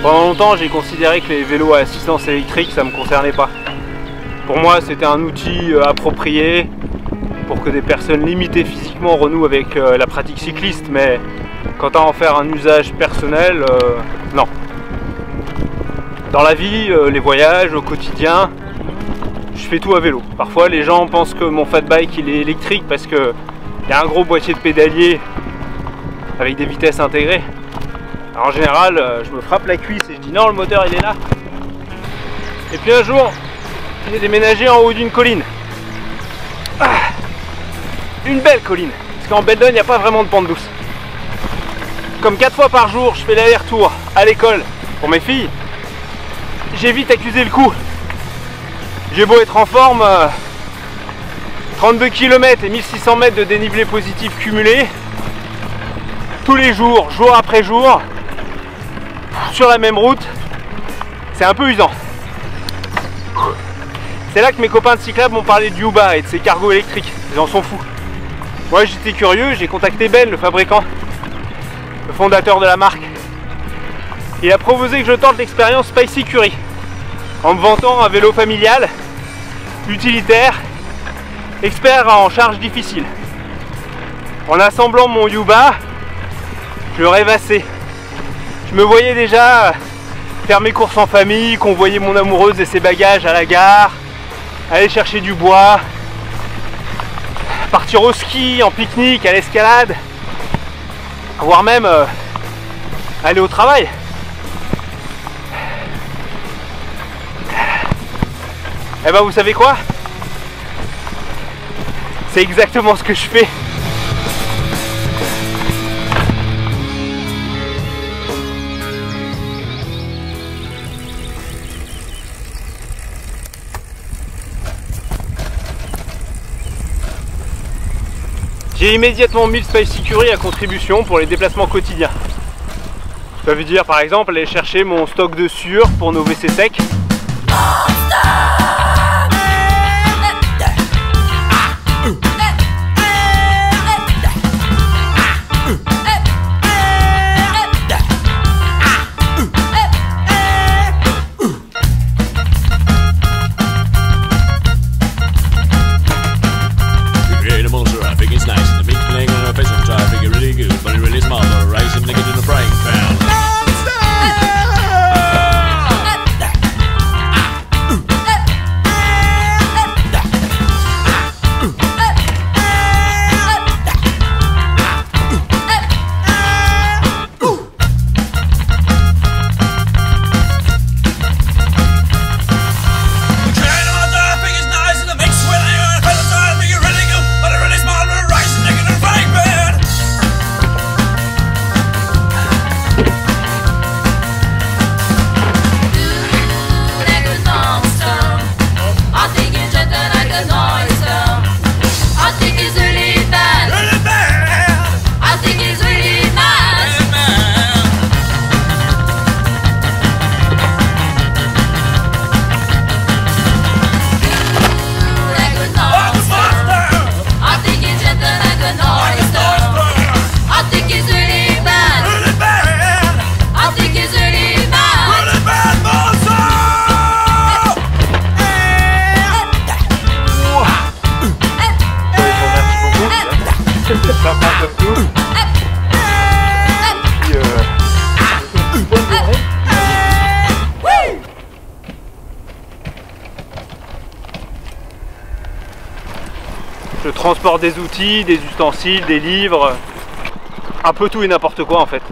Pendant longtemps, j'ai considéré que les vélos à assistance électrique, ça ne me concernait pas. Pour moi, c'était un outil approprié pour que des personnes limitées physiquement renouent avec la pratique cycliste, mais quant à en faire un usage personnel, non. Dans la vie, les voyages, au quotidien, je fais tout à vélo. Parfois, les gens pensent que mon fat bike il est électrique parce qu'il y a un gros boîtier de pédalier avec des vitesses intégrées. Alors, en général, je me frappe la cuisse et je dis non, le moteur il est là. Et puis un jour, j'ai déménagé en haut d'une colline. Une belle colline, parce qu'en Beldon il n'y a pas vraiment de pente douce. Comme 4 fois par jour je fais l'aller-retour à l'école pour mes filles, j'ai vite accusé le coup. J'ai beau être en forme, 32 km et 1600 mètres de dénivelé positif cumulé, tous les jours, jour après jour, sur la même route, c'est un peu usant. C'est là que mes copains de Cyclab m'ont parlé de Yuba et de ses cargos électriques, ils en sont fous. Moi j'étais curieux, j'ai contacté Ben, le fabricant, le fondateur de la marque. Il a proposé que je tente l'expérience Spicy Curry en me vantant un vélo familial, utilitaire, expert en charge difficile. En assemblant mon Yuba, je le rêvassais. Je me voyais déjà faire mes courses en famille, convoyer mon amoureuse et ses bagages à la gare, aller chercher du bois, partir au ski, en pique-nique, à l'escalade, voire même aller au travail. Et ben vous savez quoi? C'est exactement ce que je fais. J'ai immédiatement mis le Spicy Curry à contribution pour les déplacements quotidiens. Ça veut dire par exemple aller chercher mon stock de sueur pour nos WC secs. Je transporte des outils, des ustensiles, des livres, un peu tout et n'importe quoi en fait.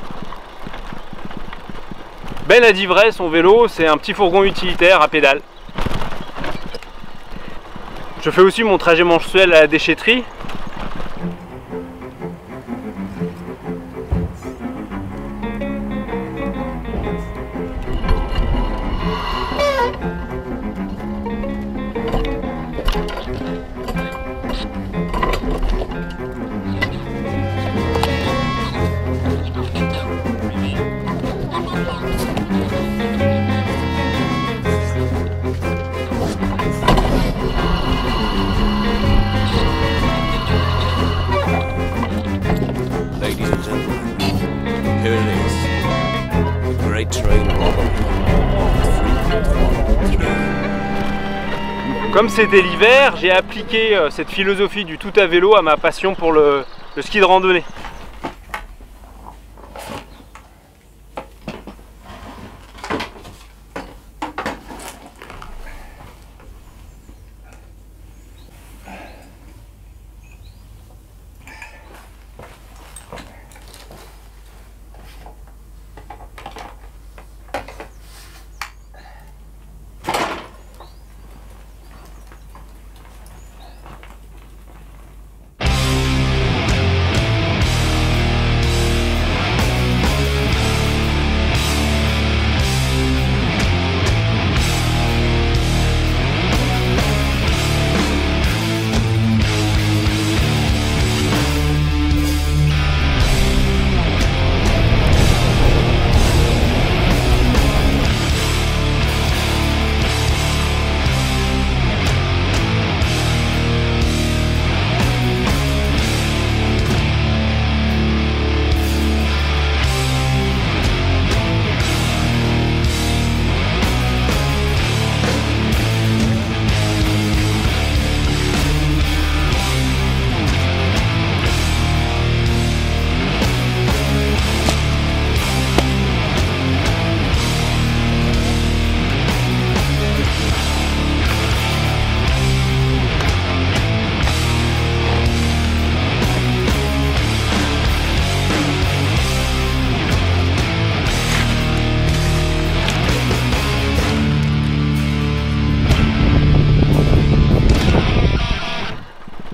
Ben a dit vrai, son vélo c'est un petit fourgon utilitaire à pédales. Je fais aussi mon trajet mensuel à la déchetterie. great trail robbery. Comme c'était l'hiver, j'ai appliqué cette philosophie du tout à vélo à ma passion pour le ski de randonnée.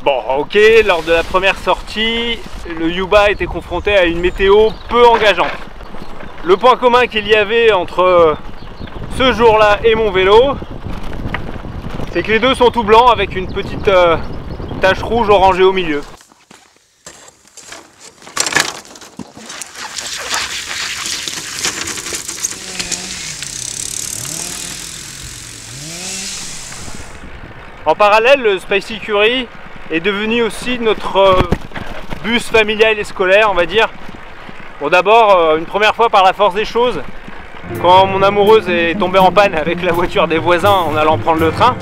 Bon, ok, lors de la première sortie, le Yuba était confronté à une météo peu engageante. Le point commun qu'il y avait entre ce jour-là et mon vélo, c'est que les deux sont tout blancs avec une petite tache rouge orangée au milieu. En parallèle, le Spicy Curry est devenu aussi notre bus familial et scolaire, on va dire. Bon, d'abord, une première fois par la force des choses, quand mon amoureuse est tombée en panne avec la voiture des voisins en allant prendre le train.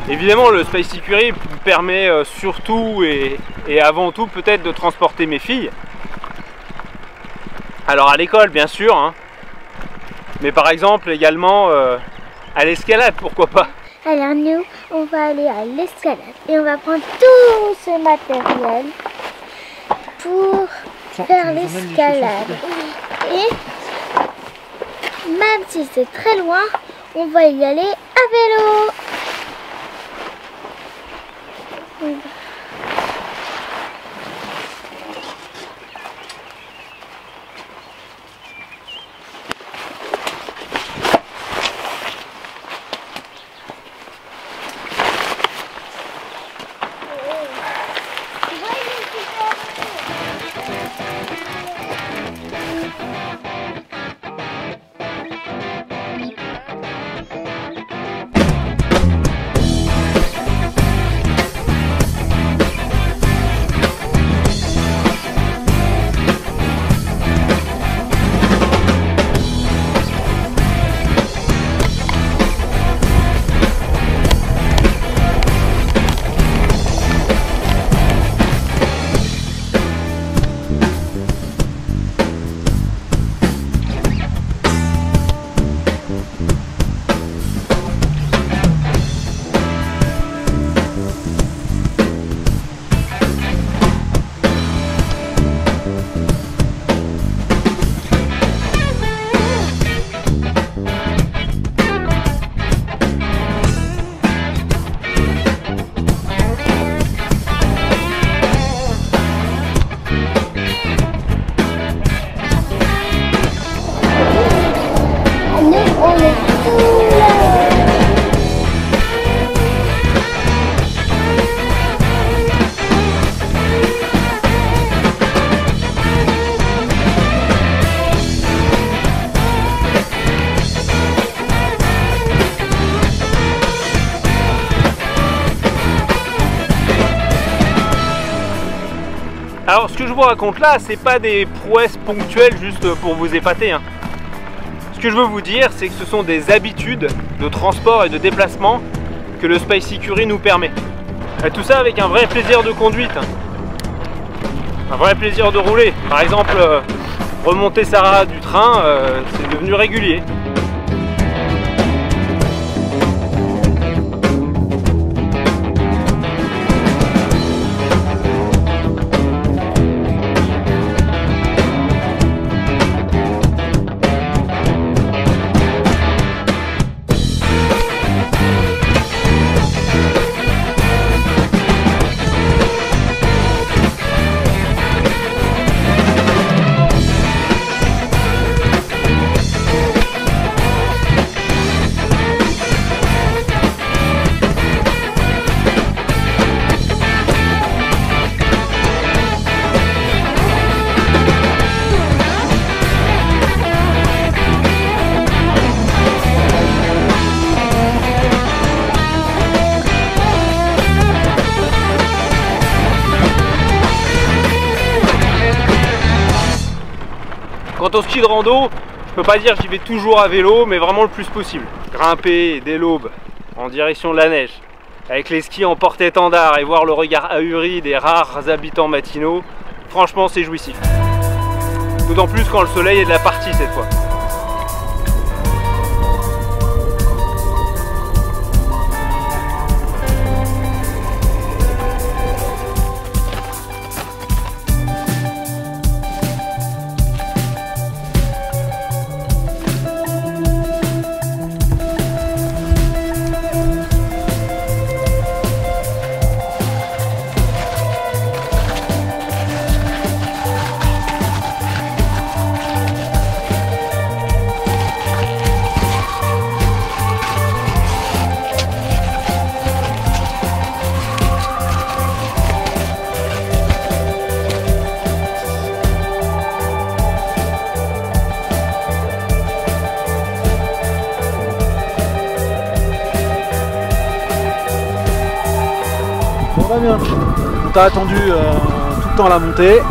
Évidemment, le Spicy Curry permet surtout et avant tout peut-être de transporter mes filles. Alors à l'école bien sûr, hein, mais par exemple également à l'escalade, pourquoi pas. Alors nous, on va aller à l'escalade et on va prendre tout ce matériel pour faire l'escalade. Et même si c'est très loin, on va y aller à vélo. Alors ce que je vous raconte là, c'est pas des prouesses ponctuelles juste pour vous épater, hein. Ce que je veux vous dire, c'est que ce sont des habitudes de transport et de déplacement que le Space Ecurie nous permet. Et tout ça avec un vrai plaisir de conduite, hein. Un vrai plaisir de rouler. Par exemple, remonter Sarah du train, c'est devenu régulier. Quant au ski de rando, je peux pas dire que j'y vais toujours à vélo, mais vraiment le plus possible. Grimper dès l'aube en direction de la neige, avec les skis en porte-étendard et voir le regard ahuri des rares habitants matinaux, franchement c'est jouissif. D'autant plus quand le soleil est de la partie cette fois. Ça va bien. On t'a attendu tout le temps à la montée,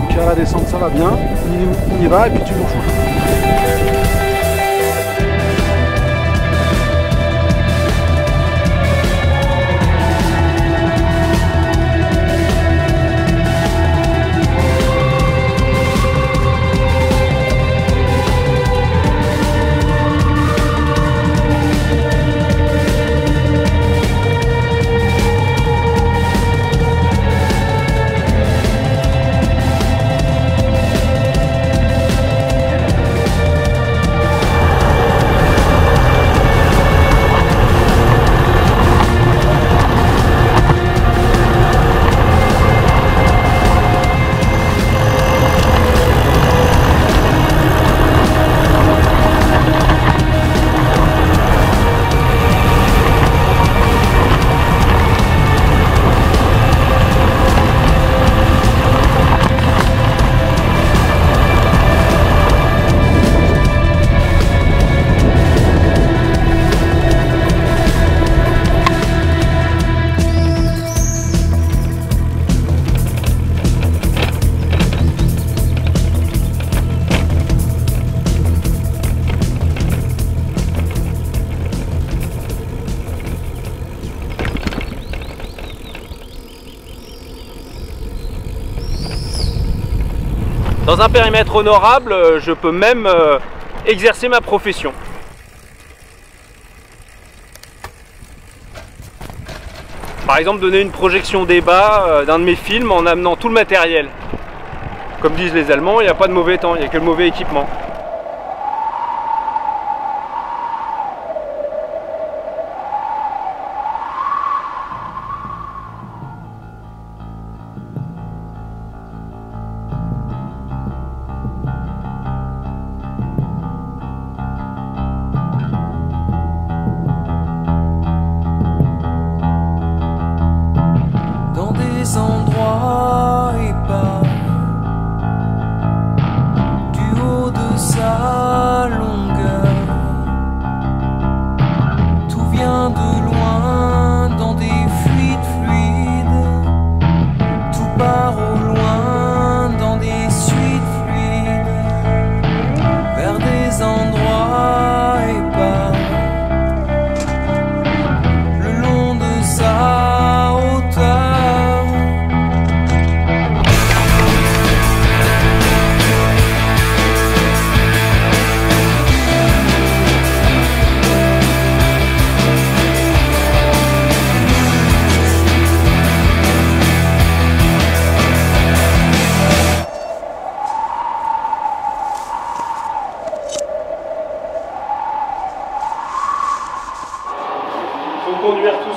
puis à la descente ça va bien. On y va et puis tu nous rejoins. Dans un périmètre honorable, je peux même exercer ma profession. Par exemple, donner une projection débat d'un de mes films en amenant tout le matériel. Comme disent les Allemands, il n'y a pas de mauvais temps, il n'y a que le mauvais équipement. Endroits épars, du haut de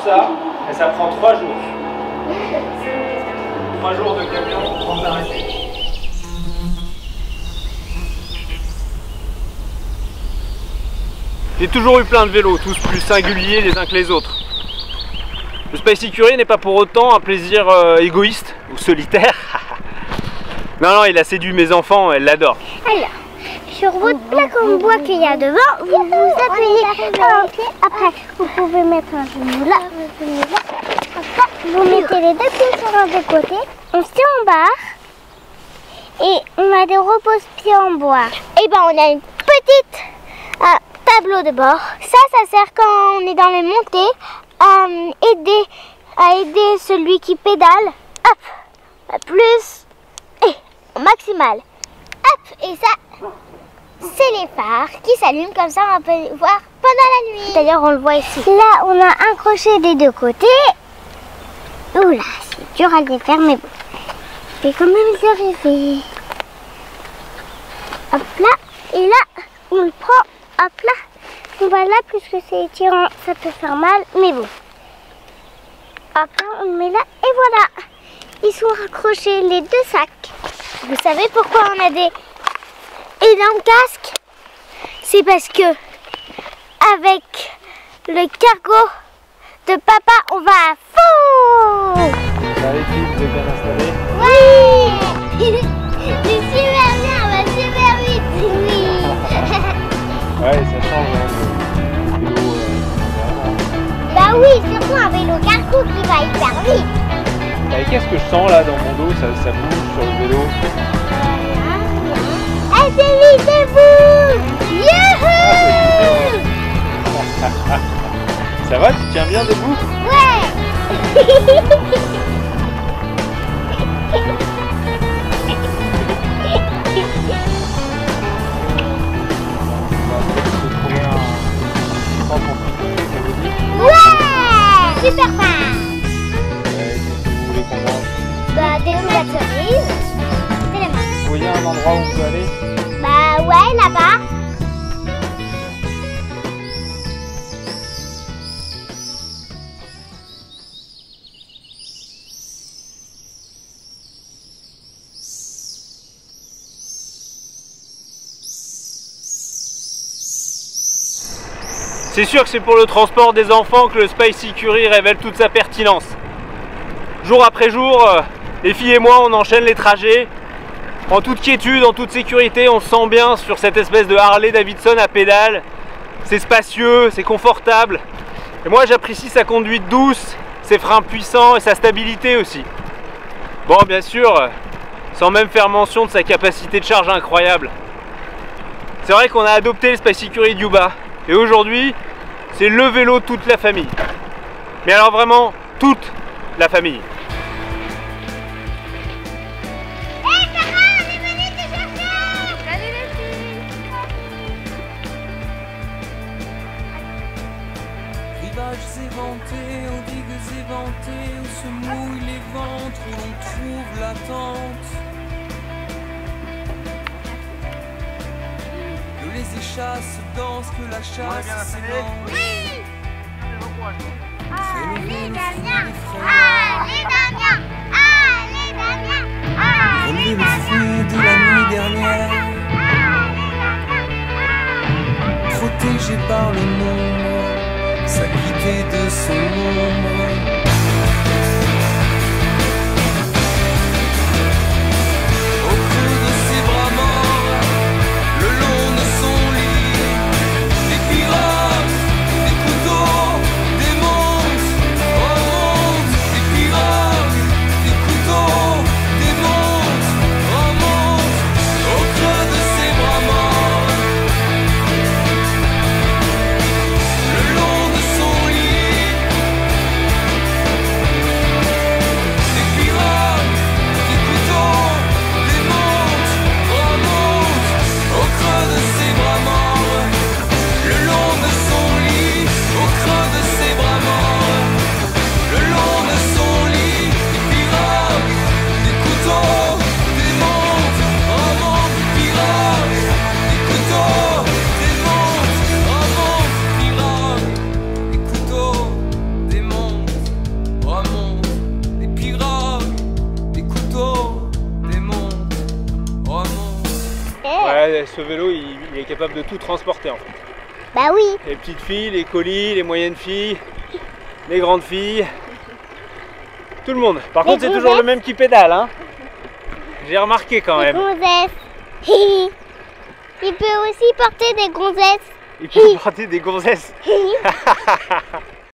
ça, et ça prend 3 jours. 3 jours de camion sans arrêter. J'ai toujours eu plein de vélos, tous plus singuliers les uns que les autres. Le Spicy Curie n'est pas pour autant un plaisir égoïste ou solitaire. Non, il a séduit mes enfants, elles l'adorent. Alors, sur votre plaque en bois qu'il y a devant, vous vous appuyez un pied. Après, vous pouvez mettre un genou là, un genou là. Après, vous mettez les 2 pieds sur un des côtés. On se tient en barre. Et on a des repose-pieds en bois. Et ben, on a une petite tableau de bord. Ça sert quand on est dans les montées à aider celui qui pédale. Hop, plus et au maximal. Hop, et ça, c'est les phares qui s'allument comme ça, on peut voir pendant la nuit. D'ailleurs, on le voit ici. Là, on a un crochet des 2 côtés. Oula, c'est dur à le défaire, mais bon. Je vais quand même y arriver. Hop là, et là, on le prend. Hop là, on va là, puisque c'est étirant, ça peut faire mal, mais bon. Hop là, on le met là, et voilà. Ils sont raccrochés, les 2 sacs. Vous savez pourquoi on a des énormes casques? C'est parce que avec le cargo de papa, on va à fond. Ça les filles, vous êtes bien installés? Oui. C'est super bien, on va super vite. Oui. Ouais, ça change le vélo. Bah oui, surtout un vélo cargo qui va hyper vite. Et qu'est-ce que je sens là dans mon dos? Ça bouge sur le vélo. Assez vite, c'est vous. Youhou. Ça va, tu tiens bien debout? Ouais. Ouais. Super fun. Qu'est-ce que vous voulez qu'on mange? Bah des nouvelles cerises. C'est les mains. Vous voyez un endroit où on peut aller? Bah ouais, là-bas. C'est sûr que c'est pour le transport des enfants que le Spicy Curie révèle toute sa pertinence. Jour après jour, les filles et moi, on enchaîne les trajets. En toute quiétude, en toute sécurité, on se sent bien sur cette espèce de Harley Davidson à pédale. C'est spacieux, c'est confortable. Et moi, j'apprécie sa conduite douce, ses freins puissants et sa stabilité aussi. Bon, bien sûr, sans même faire mention de sa capacité de charge incroyable. C'est vrai qu'on a adopté le Spicy Curie Yuba. Et aujourd'hui, c'est le vélo de toute la famille. Mais alors vraiment, toute la famille. Rivages éventés, aux digues éventées, où se mouillent les ventres, où l'on trouve l'attente. Que les échasses dansent, que la chasse s'élance. Oui. Allez Damien, allez Damien, allez Damien, Relever le fruit de la nuit dernière, protégé par le nombre, s'acquitter de son ombre. Au creux de ses bras morts, le long de son lit, des pirates, des couteaux, des montes, remontent, des pirates, des couteaux, des montes, remontent, au creux de ses bras morts, le long de son lit. ce vélo, il est capable de tout transporter en fait. Bah oui. Les petites filles, les colis, les moyennes filles, les grandes filles, tout le monde. Par contre, c'est toujours le même qui pédale, hein. J'ai remarqué quand même. Gonzesses. Il peut aussi porter des gonzesses. Il peut porter des gonzesses.